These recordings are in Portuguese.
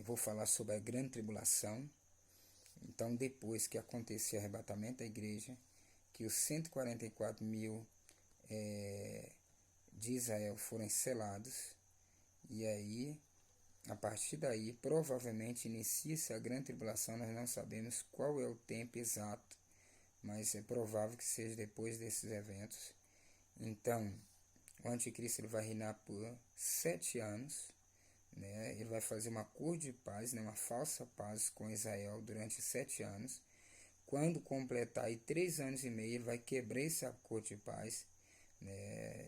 vou falar sobre a grande tribulação. Então, depois que acontecer o arrebatamento da igreja, que os 144 mil de Israel foram selados, e aí, a partir daí, provavelmente inicia-se a grande tribulação. Nós não sabemos qual é o tempo exato, mas é provável que seja depois desses eventos. Então, o anticristo ele vai reinar por 7 anos, né? Ele vai fazer uma acordo de paz, né? Uma falsa paz com Israel durante 7 anos. Quando completar aí 3 anos e meio, ele vai quebrar esse acordo de paz, né?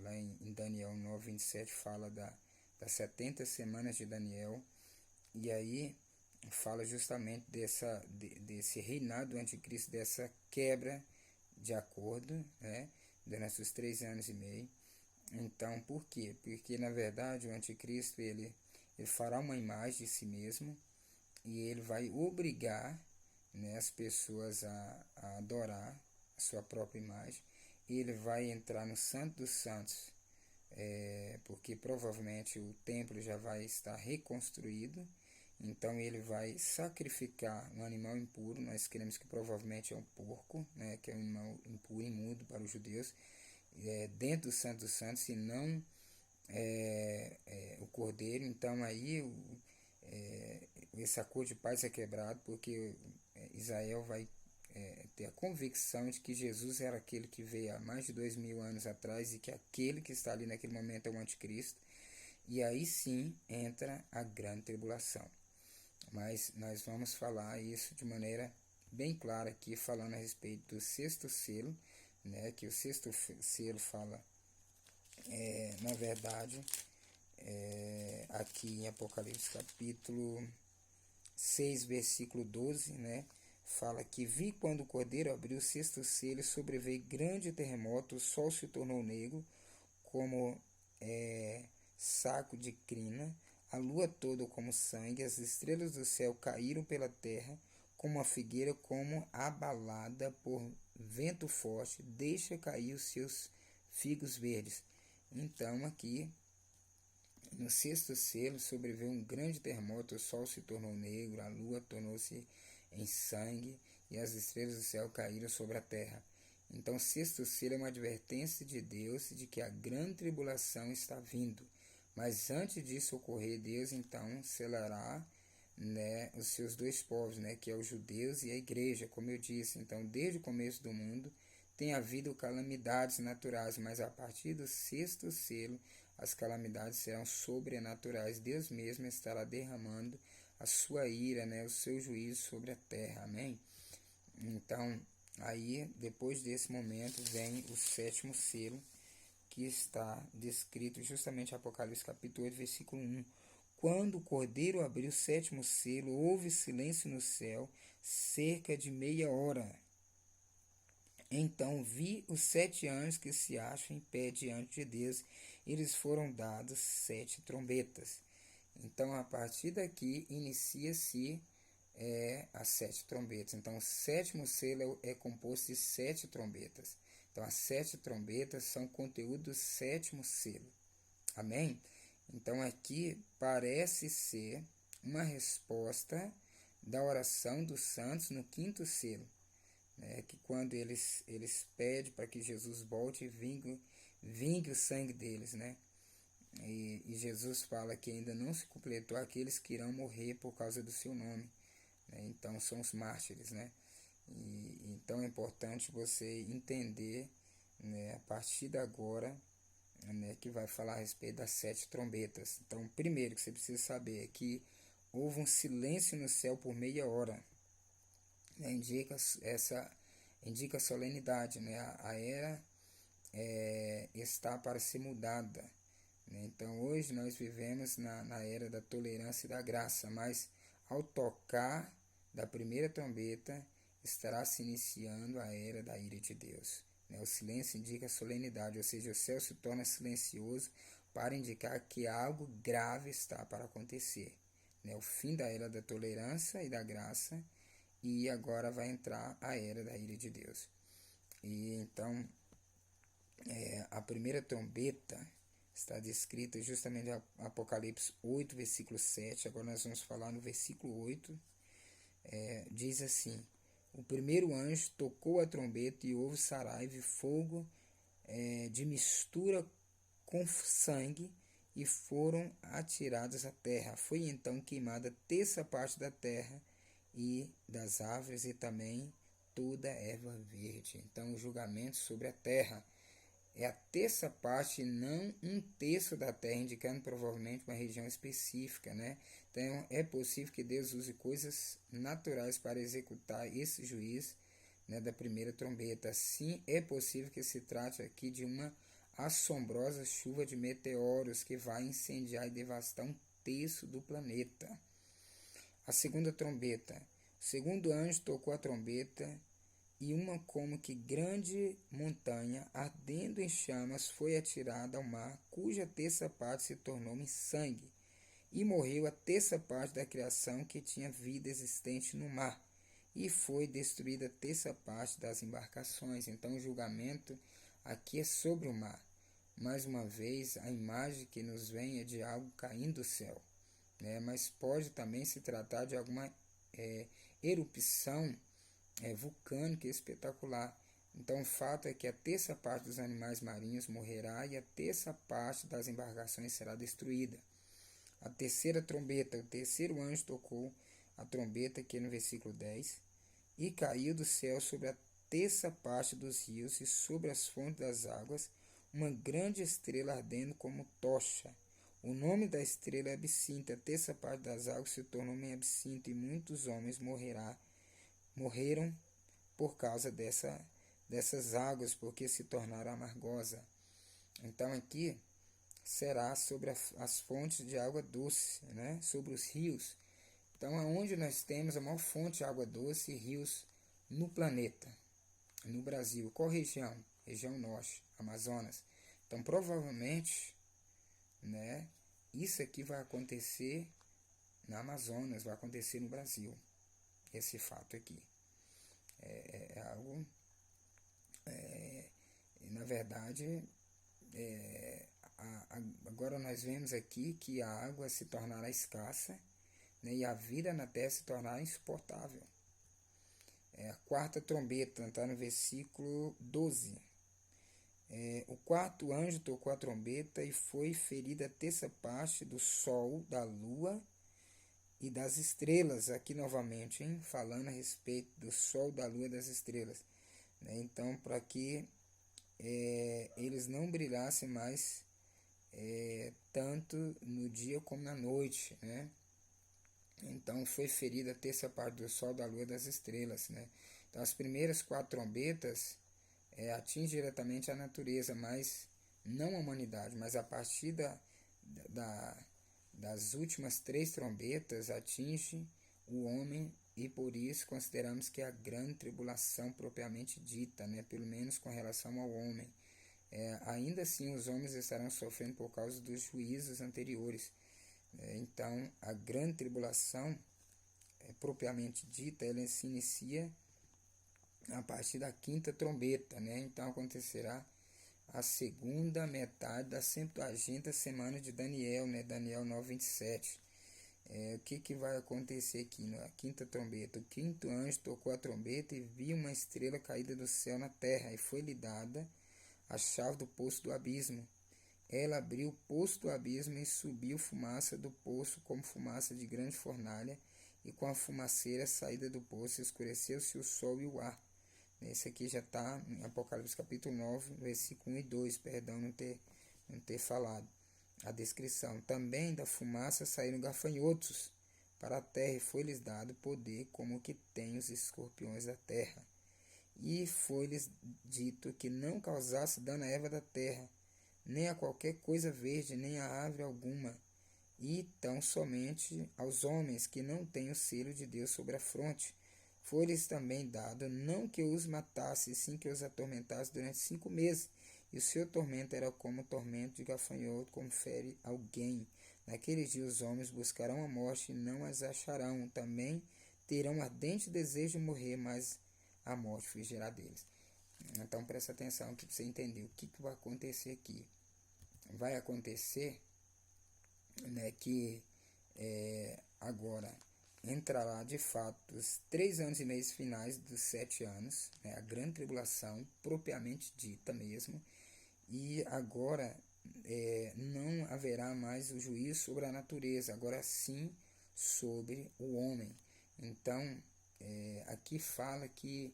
Lá em Daniel 9, 27 fala das 70 semanas de Daniel, e aí fala justamente desse reinado do anticristo, dessa quebra de acordo, né? Durante os 3 anos e meio. Então, por quê? Porque, na verdade, o anticristo ele fará uma imagem de si mesmo e ele vai obrigar, né, as pessoas a adorar a sua própria imagem. Ele vai entrar no Santo dos Santos, porque provavelmente o templo já vai estar reconstruído. Então ele vai sacrificar um animal impuro. Nós queremos que provavelmente é um porco, né, que é um animal impuro, imundo para os judeus, dentro do Santo dos Santos, e não o cordeiro. Então aí esse acordo de paz é quebrado, porque Israel vai ter a convicção de que Jesus era aquele que veio há mais de 2000 anos atrás, e que aquele que está ali naquele momento é o anticristo. E aí sim entra a grande tribulação. Mas nós vamos falar isso de maneira bem clara aqui, falando a respeito do sexto selo, né? Que o sexto selo fala, na verdade, aqui em Apocalipse capítulo 6, versículo 12, né? Fala que vi quando o cordeiro abriu o sexto selo e sobreveio grande terremoto, o sol se tornou negro como saco de crina, a lua toda como sangue, as estrelas do céu caíram pela terra, como a figueira como abalada por vento forte, deixa cair os seus figos verdes. Então aqui, no sexto selo, sobreveio um grande terremoto, o sol se tornou negro, a lua tornou-se em sangue, e as estrelas do céu caíram sobre a terra. Então, o sexto selo é uma advertência de Deus de que a grande tribulação está vindo. Mas antes disso ocorrer, Deus então selará, né, os seus dois povos, né, que é os judeus e a igreja, como eu disse. Então, desde o começo do mundo tem havido calamidades naturais, mas a partir do sexto selo as calamidades serão sobrenaturais. Deus mesmo estará derramando a sua ira, né, o seu juízo sobre a terra. Amém? Então, aí, depois desse momento, vem o sétimo selo, que está descrito justamente em Apocalipse capítulo 8, versículo 1. Quando o cordeiro abriu o sétimo selo, houve silêncio no céu, cerca de meia hora. Então vi os 7 anjos que se acham em pé diante de Deus, eles foram dados 7 trombetas. Então, a partir daqui, inicia-se as 7 trombetas. Então, o sétimo selo é composto de 7 trombetas. Então, as 7 trombetas são conteúdo do sétimo selo. Amém? Então, aqui parece ser uma resposta da oração dos santos no quinto selo, né? Que quando eles pedem para que Jesus volte e vingue o sangue deles, né? E Jesus fala que ainda não se completou aqueles que irão morrer por causa do seu nome, né? Então são os mártires, né? Então é importante você entender, né, a partir de agora, né, que vai falar a respeito das 7 trombetas. Então, primeiro que você precisa saber é que houve um silêncio no céu por meia hora, né? Indica a solenidade, né? A era está para ser mudada, né? Então hoje nós vivemos na era da tolerância e da graça, mas ao tocar da primeira trombeta estará se iniciando a era da ira de Deus, né? O silêncio indica a solenidade, ou seja, o céu se torna silencioso para indicar que algo grave está para acontecer, né? O fim da era da tolerância e da graça, e agora vai entrar a era da ira de Deus. E então a primeira trombeta, está descrita justamente em Apocalipse 8, versículo 7. Agora nós vamos falar no versículo 8. Diz assim: o primeiro anjo tocou a trombeta e houve saraiva e fogo de mistura com sangue, e foram atirados à terra. Foi então queimada a terça parte da terra e das árvores, e também toda erva verde. Então, o julgamento sobre a terra é a terça parte, não um terço da terra, indicando provavelmente uma região específica, né? Então, é possível que Deus use coisas naturais para executar esse juízo, né, da primeira trombeta. Assim, é possível que se trate aqui de uma assombrosa chuva de meteoros que vai incendiar e devastar um terço do planeta. A segunda trombeta. O segundo anjo tocou a trombeta, e uma como que grande montanha, ardendo em chamas, foi atirada ao mar, cuja terça parte se tornou em sangue, e morreu a terça parte da criação que tinha vida existente no mar, e foi destruída a terça parte das embarcações. Então, o julgamento aqui é sobre o mar. Mais uma vez, a imagem que nos vem é de algo caindo do céu, né? Mas pode também se tratar de alguma erupção vulcânica espetacular. Então, o fato é que a terça parte dos animais marinhos morrerá e a terça parte das embarcações será destruída. A terceira trombeta, o terceiro anjo tocou a trombeta, aqui no versículo 10, e caiu do céu sobre a terça parte dos rios e sobre as fontes das águas uma grande estrela ardendo como tocha. O nome da estrela é absinto. A terça parte das águas se tornou em absinto, e muitos homens morreram por causa dessas águas, porque se tornaram amargosas. Então aqui será sobre as fontes de água doce, né? Sobre os rios. Então, aonde nós temos a maior fonte de água doce e rios no planeta, no Brasil. Qual região? Região norte, Amazonas. Então, provavelmente, né, isso aqui vai acontecer na Amazonas, vai acontecer no Brasil. Esse fato aqui é algo, na verdade, agora nós vemos aqui que a água se tornará escassa, né, e a vida na terra se tornará insuportável. A quarta trombeta está no versículo 12. O quarto anjo tocou a trombeta, e foi ferida a terça parte do sol, da lua e das estrelas. Aqui novamente, hein? Falando a respeito do sol, da lua e das estrelas, né? Então, para que eles não brilhassem mais tanto no dia como na noite, né? Então, foi ferida a terça parte do sol, da lua e das estrelas, né? Então, as primeiras 4 trombetas atingem diretamente a natureza, mas não a humanidade. Mas a partir das últimas 3 trombetas atinge o homem, e por isso consideramos que é a grande tribulação propriamente dita, né? Pelo menos com relação ao homem. Ainda assim, os homens estarão sofrendo por causa dos juízos anteriores. Então, a grande tribulação, propriamente dita, ela se inicia a partir da 5ª trombeta, né? Então, acontecerá a segunda metade da 70ª semana de Daniel, né? Daniel 9:27. O que vai acontecer aqui na 5ª trombeta? O 5º anjo tocou a trombeta, e viu uma estrela caída do céu na terra, e foi-lhe dada a chave do poço do abismo. Ela abriu o poço do abismo, e subiu fumaça do poço como fumaça de grande fornalha, e com a fumaceira saída do poço escureceu-se o sol e o ar. Esse aqui já está em Apocalipse capítulo 9, versículo 1 e 2, perdão não ter falado a descrição. Também da fumaça saíram gafanhotos para a terra, e foi-lhes dado poder como que tem os escorpiões da terra. E foi-lhes dito que não causasse dano à erva da terra, nem a qualquer coisa verde, nem a árvore alguma, e tão somente aos homens que não têm o selo de Deus sobre a fronte. Foi-lhes também dado não que os matasse, sim que os atormentasse durante 5 meses, e o seu tormento era como o tormento de gafanhoto, como fere alguém. Naqueles dias os homens buscarão a morte e não as acharão. Também terão ardente desejo de morrer, mas a morte fugirá deles. Então presta atenção aqui para você entender o que vai acontecer aqui. vai acontecer, né, que agora entrará de fato os 3 anos e meio finais dos 7 anos, né, a grande tribulação propriamente dita mesmo, e agora não haverá mais o juízo sobre a natureza, agora sim sobre o homem. Então, aqui fala que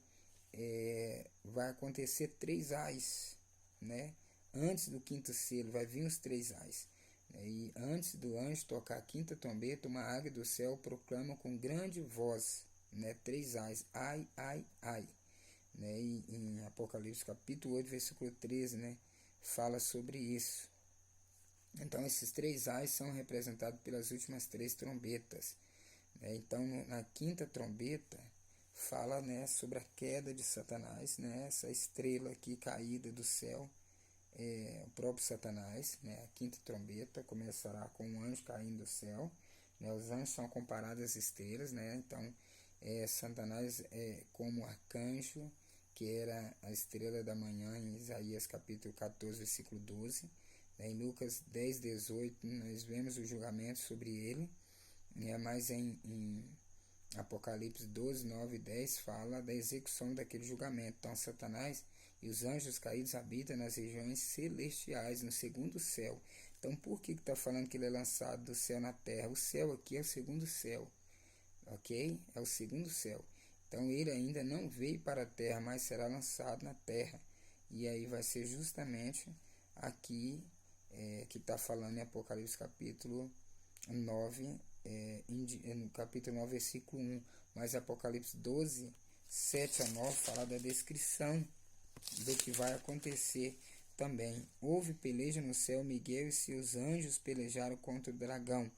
vai acontecer 3 ais, né? Antes do quinto selo vai vir os 3 ais. E antes do anjo tocar a quinta trombeta, uma águia do céu proclama com grande voz, né? 3 ais, ai, ai, ai. Né? E em Apocalipse capítulo 8, versículo 13, né? Fala sobre isso. Então esses 3 ais são representados pelas últimas 3 trombetas. Né? Então na quinta trombeta fala, né, sobre a queda de Satanás, né, essa estrela aqui caída do céu, o próprio Satanás, né, a quinta trombeta começará com um anjo caindo do céu, né, os anjos são comparados às estrelas, né, então Satanás é como arcanjo, que era a estrela da manhã, em Isaías capítulo 14, versículo 12, né, em Lucas 10, 18, nós vemos o julgamento sobre ele, né, mas em Apocalipse 12, 9 e 10 fala da execução daquele julgamento. Então Satanás e os anjos caídos habitam nas regiões celestiais, no segundo céu. Então por que está falando que ele é lançado do céu na terra? O céu aqui é o segundo céu, ok? É o segundo céu. Então ele ainda não veio para a terra, mas será lançado na terra. E aí vai ser justamente aqui que está falando em Apocalipse capítulo 9, no capítulo 9, versículo 1, mas Apocalipse 12, 7 a 9 fala da descrição do que vai acontecer também. Houve peleja no céu, Miguel e seus anjos pelejaram contra o dragão.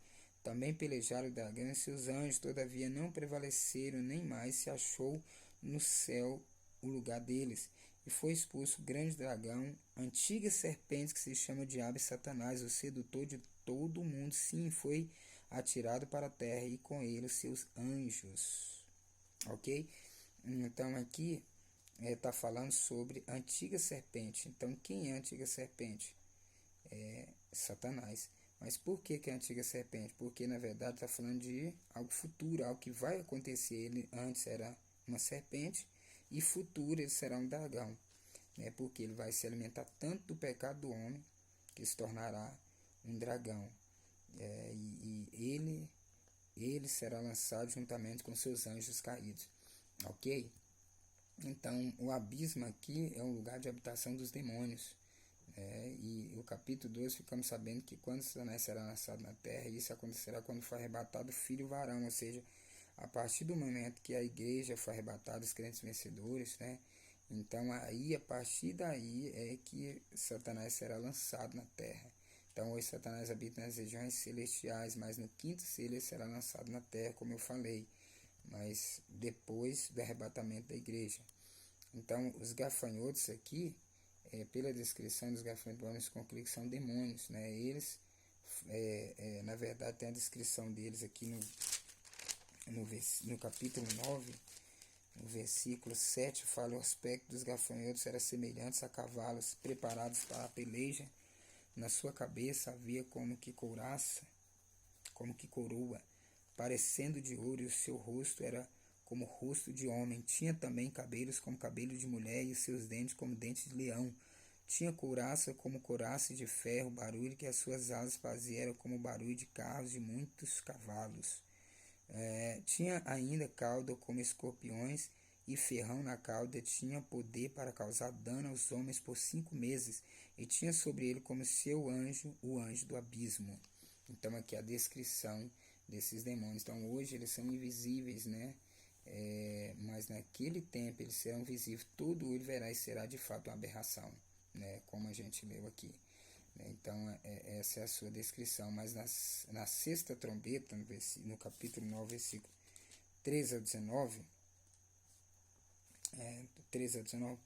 Também pelejaram o dragão e seus anjos, todavia não prevaleceram, nem mais se achou no céu o lugar deles. E foi expulso o grande dragão, antiga serpente que se chama Diabo e Satanás, o sedutor de todo mundo. Sim, foi atirado para a terra e com ele os seus anjos. Ok? Então aqui está falando sobre a antiga serpente. Então quem é a antiga serpente? Satanás. Mas por que é a antiga serpente? Porque na verdade está falando de algo futuro, algo que vai acontecer. Ele antes era uma serpente e futuro ele será um dragão, né? Porque ele vai se alimentar tanto do pecado do homem que se tornará um dragão. E ele será lançado juntamente com seus anjos caídos, ok? Então o abismo aqui é um lugar de habitação dos demônios. E o capítulo 2 ficamos sabendo que quando Satanás será lançado na terra, isso acontecerá quando for arrebatado o filho varão, ou seja, a partir do momento que a igreja for arrebatada, os crentes vencedores, né? Então aí, a partir daí é que Satanás será lançado na terra. Então hoje Satanás habita nas regiões celestiais, mas no quinto selo ele será lançado na terra, como eu falei, mas depois do arrebatamento da igreja. Então os gafanhotos aqui, pela descrição dos gafanhotos, vamos concluir que são demônios, né? Eles, na verdade, tem a descrição deles aqui no capítulo 9, no versículo 7, fala: o aspecto dos gafanhotos era semelhante a cavalos preparados para a peleja. Na sua cabeça havia como que couraça, como que coroa, parecendo de ouro, e o seu rosto era como o rosto de homem. Tinha também cabelos como cabelo de mulher, e os seus dentes como dentes de leão. Tinha couraça como couraça de ferro, o barulho que as suas asas faziam era como o barulho de carros de muitos cavalos. Tinha ainda cauda como escorpiões, e ferrão na cauda. Tinha poder para causar dano aos homens por 5 meses, e tinha sobre ele como seu anjo, o anjo do abismo. Então aqui a descrição desses demônios. Então hoje eles são invisíveis, né? Mas naquele tempo eles serão visíveis. Todo olho verá e será de fato uma aberração, né? Como a gente leu aqui. Então essa é a sua descrição. Mas na sexta trombeta, no capítulo 9, versículo 13 a 19, 13 a 19,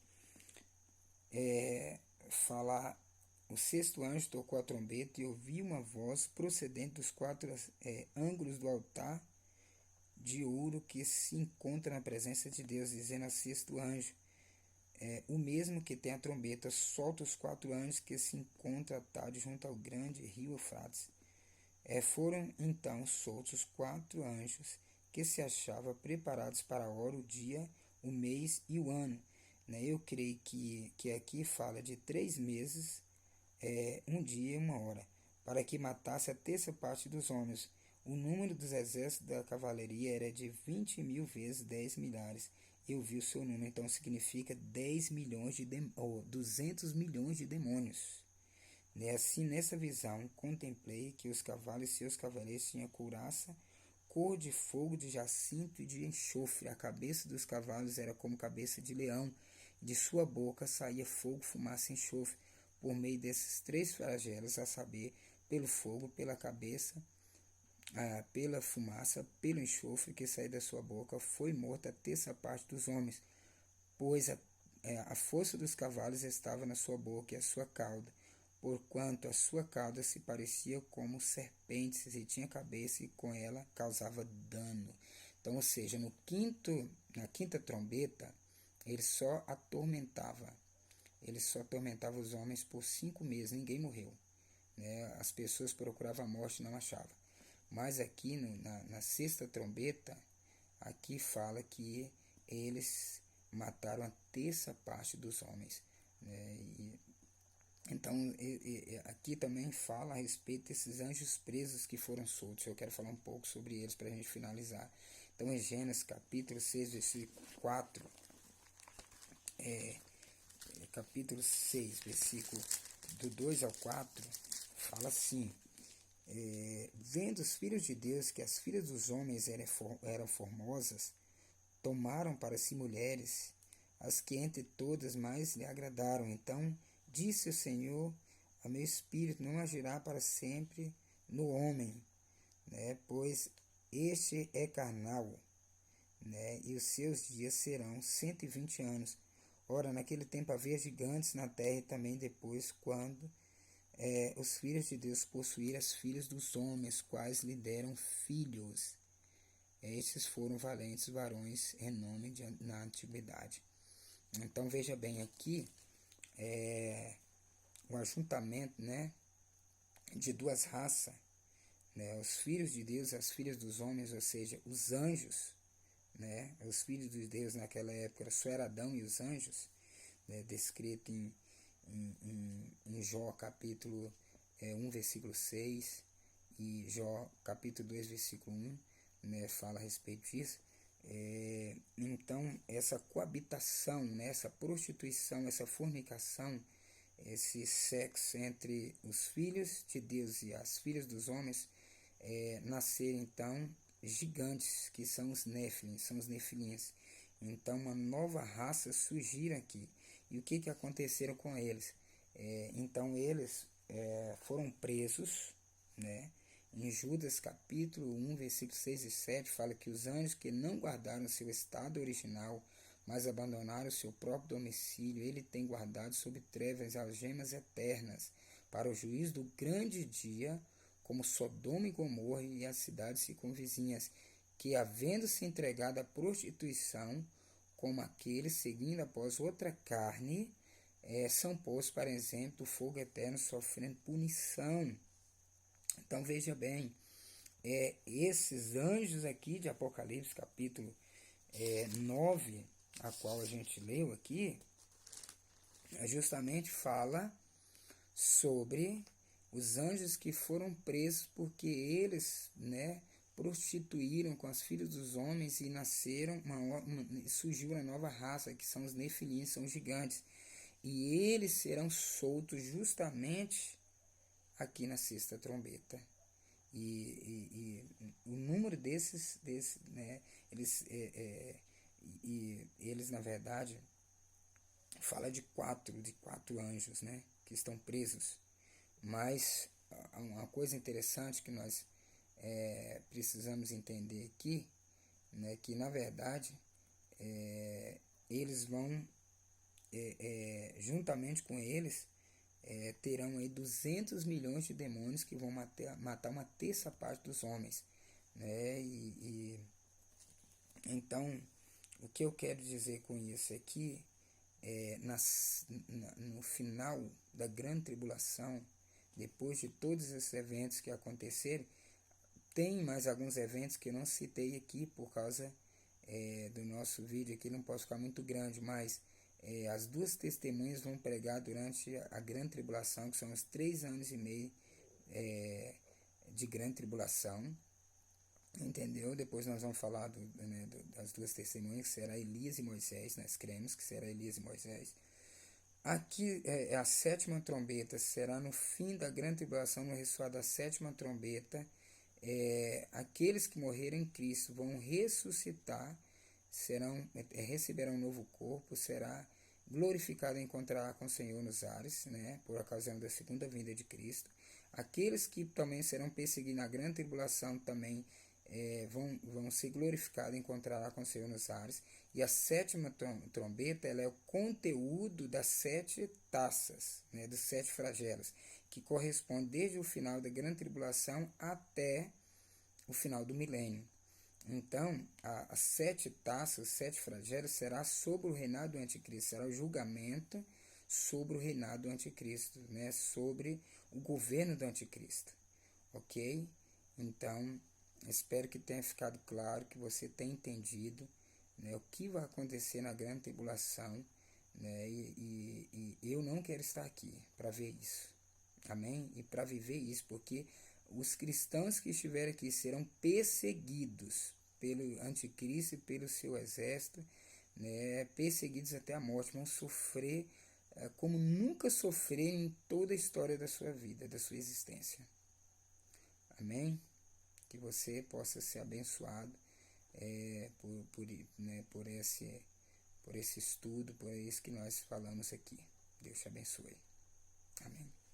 fala: o sexto anjo tocou a trombeta, e ouvi uma voz procedente dos 4 ângulos do altar de ouro que se encontra na presença de Deus, dizendo ao sexto anjo: o mesmo que tem a trombeta solta os 4 anjos que se encontra à tarde junto ao grande rio Eufrates. Foram então soltos os 4 anjos que se achavam preparados para a hora, o dia, o mês e o ano. Eu creio que aqui fala de 3 meses, um dia e uma hora, para que matasse a terça parte dos homens. O número dos exércitos da cavalaria era de 20.000 vezes 10 milhares. Eu vi o seu número, então significa 10 milhões de 200 milhões de demônios. Assim, nessa visão, contemplei que os cavalos e seus cavaleiros tinham couraça, cor de fogo, de jacinto e de enxofre. A cabeça dos cavalos era como cabeça de leão. De sua boca saía fogo, fumaça e enxofre. Por meio desses 3 flagelos, a saber, pelo fogo, pela cabeça, pela fumaça, pelo enxofre que saía da sua boca, foi morta a terça parte dos homens, pois a força dos cavalos estava na sua boca e a sua cauda, porquanto a sua cauda se parecia como serpentes e tinha cabeça e com ela causava dano. Então, ou seja, na quinta trombeta, ele só atormentava os homens por 5 meses, ninguém morreu. As pessoas procuravam a morte e não achavam. Mas aqui na sexta trombeta, aqui fala que eles mataram a terça parte dos homens. Então, aqui também fala a respeito desses anjos presos que foram soltos. Eu quero falar um pouco sobre eles para a gente finalizar. Então, em Gênesis capítulo 6, versículo 4, capítulo 6, versículo do 2 ao 4, fala assim: vendo os filhos de Deus que as filhas dos homens eram formosas, tomaram para si mulheres, as que entre todas mais lhe agradaram. Então disse o Senhor a meu espírito: não agirá para sempre no homem, pois este é carnal, e os seus dias serão 120 anos. Ora, naquele tempo havia gigantes na terra, e também depois, quando os filhos de Deus possuíram as filhas dos homens, quais lhe deram filhos. Estes foram valentes varões em nome na antiguidade. Então veja bem aqui, o ajuntamento, de 2 raças, os filhos de Deus e as filhas dos homens, ou seja, os anjos, os filhos de Deus naquela época só era Adão e os anjos, descrito em Jó capítulo 1, versículo 6 e Jó capítulo 2, versículo 1, fala a respeito disso. Então, essa coabitação, essa prostituição, essa fornicação, esse sexo entre os filhos de Deus e as filhas dos homens, nasceram então gigantes, que são os Néfilim, são os nefilins. Então, uma nova raça surgiu aqui. E o que aconteceram com eles? Então, eles foram presos, Em Judas capítulo 1, versículos 6 e 7, fala que os anjos que não guardaram seu estado original, mas abandonaram seu próprio domicílio, ele tem guardado sob trevas algemas eternas, para o juízo do grande dia, como Sodoma e Gomorra e as cidades circunvizinhas, que, havendo se entregado à prostituição, como aqueles seguindo após outra carne, são postos para exemplo do fogo eterno, sofrendo punição. Então veja bem, esses anjos aqui de Apocalipse capítulo 9, a qual a gente leu aqui, justamente fala sobre os anjos que foram presos porque eles, prostituíram com as filhas dos homens e nasceram, surgiu uma nova raça, que são os nefilins, são os gigantes. E eles serão soltos justamente aqui na sexta trombeta. E o número desses eles na verdade fala de quatro anjos, que estão presos. Mas uma coisa interessante que nós precisamos entender aqui, que na verdade eles vão juntamente com eles terão aí 200 milhões de demônios que vão matar uma terça parte dos homens, então o que eu quero dizer com isso aqui no final da grande tribulação, depois de todos esses eventos que acontecerem, tem mais alguns eventos que eu não citei aqui por causa do nosso vídeo aqui, não posso ficar muito grande, mas as duas testemunhas vão pregar durante a grande tribulação, que são os 3 anos e meio de grande tribulação, entendeu? Depois nós vamos falar das duas testemunhas, que será Elias e Moisés, nós cremos que será Elias e Moisés. Aqui a 7ª trombeta será no fim da grande tribulação, no ressoar da 7ª trombeta. Aqueles que morreram em Cristo vão ressuscitar, receberão um novo corpo, será glorificado e encontrará com o Senhor nos ares, né, por ocasião da segunda vinda de Cristo. Aqueles que também serão perseguidos na grande tribulação também vão ser glorificados e encontrará com o Senhor nos ares. E a 7ª trombeta, ela é o conteúdo das 7 taças, né, dos 7 flagelos, que corresponde desde o final da grande tribulação até o final do milênio. Então, as 7 taças, os 7 flagelos, será sobre o reinado do anticristo, será o julgamento sobre o reinado do anticristo, né, sobre o governo do anticristo, ok? Então, espero que tenha ficado claro, que você tenha entendido, né, o que vai acontecer na grande tribulação, né, e eu não quero estar aqui para ver isso, amém? E para viver isso, porque os cristãos que estiverem aqui serão perseguidos pelo anticristo e pelo seu exército, né, perseguidos até a morte, vão sofrer como nunca sofreram em toda a história da sua vida, da sua existência. Amém? Que você possa ser abençoado por esse estudo, por isso que nós falamos aqui. Deus te abençoe. Amém.